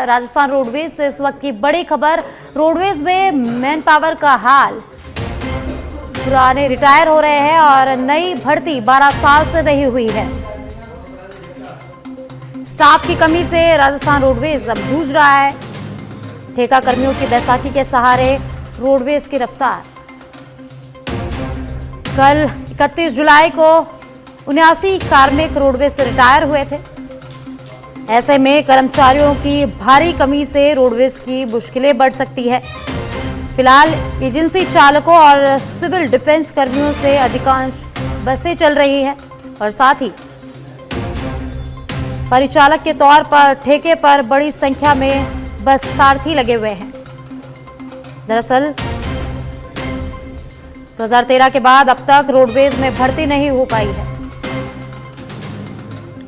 है राजस्थान रोडवेज से इस वक्त की बड़ी खबर। रोडवेज में मैन पावर का हाल, पुराने रिटायर हो रहे हैं और नई भर्ती 12 साल से नहीं हुई है। स्टाफ की कमी से राजस्थान रोडवेज अब जूझ रहा है। ठेका कर्मियों की बैसाखी के सहारे रोडवेज की रफ्तार। कल 31 जुलाई को 79 कार्मिक रोडवेज से रिटायर हुए थे। ऐसे में कर्मचारियों की भारी कमी से रोडवेज की मुश्किलें बढ़ सकती है। फिलहाल एजेंसी चालकों और सिविल डिफेंस कर्मियों से अधिकांश बसें चल रही हैं और साथ ही परिचालक के तौर पर ठेके पर बड़ी संख्या में बस सारथी लगे हुए हैं। दरअसल 2013 के बाद अब तक रोडवेज में भर्ती नहीं हो पाई है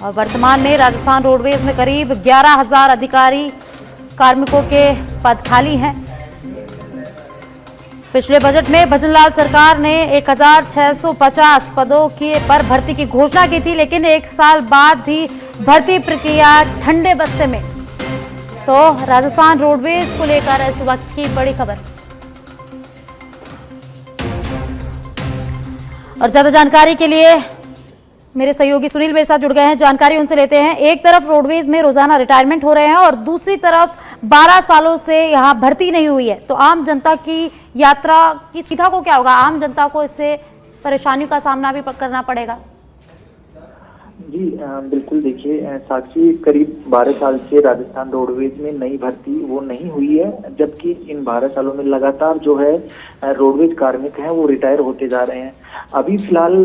और वर्तमान में राजस्थान रोडवेज में करीब 11,000 अधिकारी कार्मिकों के पद खाली हैं। पिछले बजट में भजनलाल सरकार ने 1,650 पदों पर भर्ती की घोषणा की थी, लेकिन एक साल बाद भी भर्ती प्रक्रिया ठंडे बस्ते में। तो राजस्थान रोडवेज को लेकर इस वक्त की बड़ी खबर। और ज्यादा जानकारी के लिए मेरे सहयोगी सुनील मेरे साथ जुड़ गए हैं, जानकारी उनसे लेते हैं। एक तरफ रोडवेज में रोजाना रिटायरमेंट हो रहे हैं और दूसरी तरफ 12 सालों से यहां भर्ती नहीं हुई है, तो आम जनता की यात्रा की सुविधा को क्या होगा? आम जनता को इससे परेशानियों का सामना भी करना पड़ेगा। जी बिल्कुल, देखिए साक्षी, करीब 12 साल से राजस्थान रोडवेज में नई भर्ती वो नहीं हुई है, जबकि इन 12 सालों में लगातार जो है रोडवेज कार्मिक हैं वो रिटायर होते जा रहे हैं। अभी फिलहाल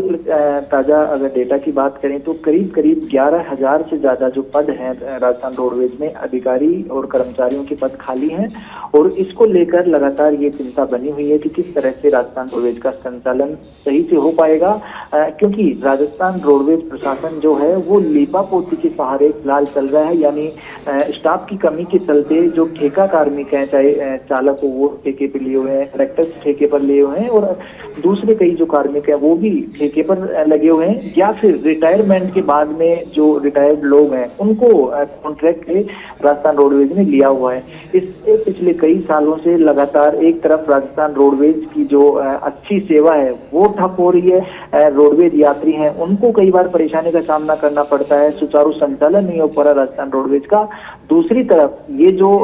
ताजा अगर डेटा की बात करें तो करीब 11,000 से ज्यादा जो पद हैं राजस्थान रोडवेज में अधिकारी और कर्मचारियों के पद खाली हैं और इसको लेकर लगातार ये चिंता बनी हुई है कि किस तरह से राजस्थान रोडवेज का संचालन सही से हो पाएगा, क्योंकि राजस्थान रोडवेज प्रशासन जो है वो लीपापोती के सहारे फिलहाल चल रहा है। यानी स्टाफ की कमी के चलते जो ठेका कार्मिक हैं, चाहे चालक हो वो ठेके पे लिए हुए हैं, कंडक्टर ठेके पर लिए हुए हैं और दूसरे कई जो कार्मिक है वो भी ठेके पर लगे हुए हैं, या फिर रिटायरमेंट के बाद में जो रिटायर्ड लोग हैं उनको कॉन्ट्रैक्ट पे राजस्थान रोडवेज ने लिया हुआ है। इससे पिछले कई सालों से लगातार एक तरफ राजस्थान रोडवेज की जो अच्छी सेवा है वो ठप हो रही है। रोडवेज यात्री हैं उनको कई बार परेशानी का सामना करना पड़ता है, सुचारू संचालन नहीं हो पा रहा राजस्थान रोडवेज का। दूसरी तरफ ये जो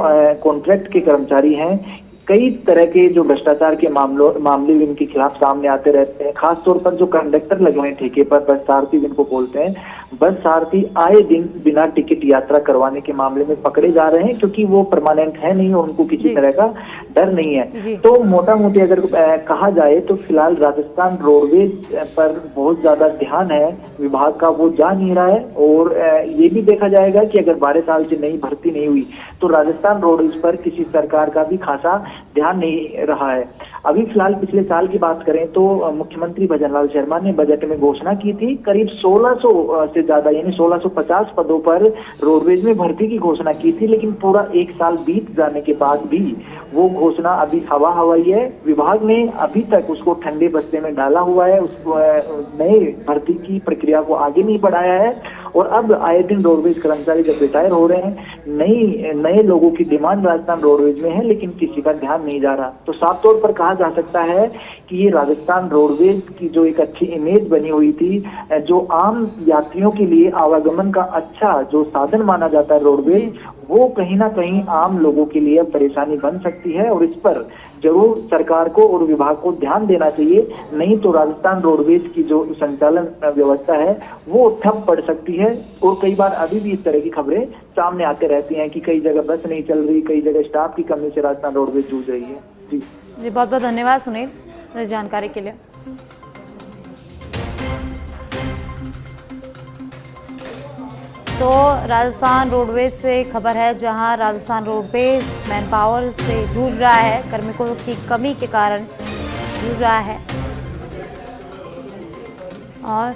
कॉन्ट्रैक्ट के कर्मचारी हैं, कई तरह के जो भ्रष्टाचार के मामले इनके खिलाफ सामने आते रहते हैं। खासतौर पर जो कंडक्टर लगे हुए हैं ठेके पर, बस सारथी जिनको बोलते हैं, बस सारथी आए दिन बिना टिकट यात्रा करवाने के मामले में पकड़े जा रहे हैं, क्योंकि वो परमानेंट है नहीं और उनको किसी तरह का डर नहीं है। तो मोटा मोटी अगर कहा जाए तो फिलहाल राजस्थान रोडवेज पर बहुत ज्यादा ध्यान है विभाग का, वो जा नहीं रहा है। और ये भी देखा जाएगा कि अगर 12 साल से नई भर्ती नहीं हुई तो राजस्थान रोडवेज पर किसी सरकार का भी खासा ध्यान नहीं रहा है। अभी फिलहाल पिछले साल की बात करें तो मुख्यमंत्री भजनलाल शर्मा ने बजट में घोषणा की थी, करीब 1600 से ज्यादा यानी 1650 पदों पर रोडवेज में भर्ती की घोषणा की थी, लेकिन पूरा एक साल बीत जाने के बाद भी वो घोषणा अभी हवाई है। विभाग ने अभी तक उसको ठंडे बस्ते में डाला हुआ है, उस नए भर्ती की प्रक्रिया को आगे नहीं बढ़ाया है। और अब आए दिन रोडवेज कर्मचारी जब रिटायर हो रहे हैं, नए लोगों की डिमांड राजस्थान रोडवेज में है, लेकिन किसी का ध्यान नहीं जा रहा। तो साफ तौर पर कहा जा सकता है कि ये राजस्थान रोडवेज की जो एक अच्छी इमेज बनी हुई थी, जो आम यात्रियों के लिए आवागमन का अच्छा जो साधन माना जाता है रोडवेज, वो कहीं ना कहीं आम लोगों के लिए परेशानी बन सकती है। और इस पर जरूर सरकार को और विभाग को ध्यान देना चाहिए, नहीं तो राजस्थान रोडवेज की जो संचालन व्यवस्था है वो ठप पड़ सकती है। और कई बार अभी भी इस तरह की खबरें सामने आते रहती हैं कि कई जगह बस नहीं चल रही, कई जगह स्टाफ की कमी से राजस्थान रोडवेज जूझ रही है। जी बहुत बहुत धन्यवाद सुनील इस जानकारी के लिए। तो राजस्थान रोडवेज से खबर है, जहां राजस्थान रोडवेज मैन पावर से जूझ रहा है, कार्मिकों की कमी के कारण जूझ रहा है। और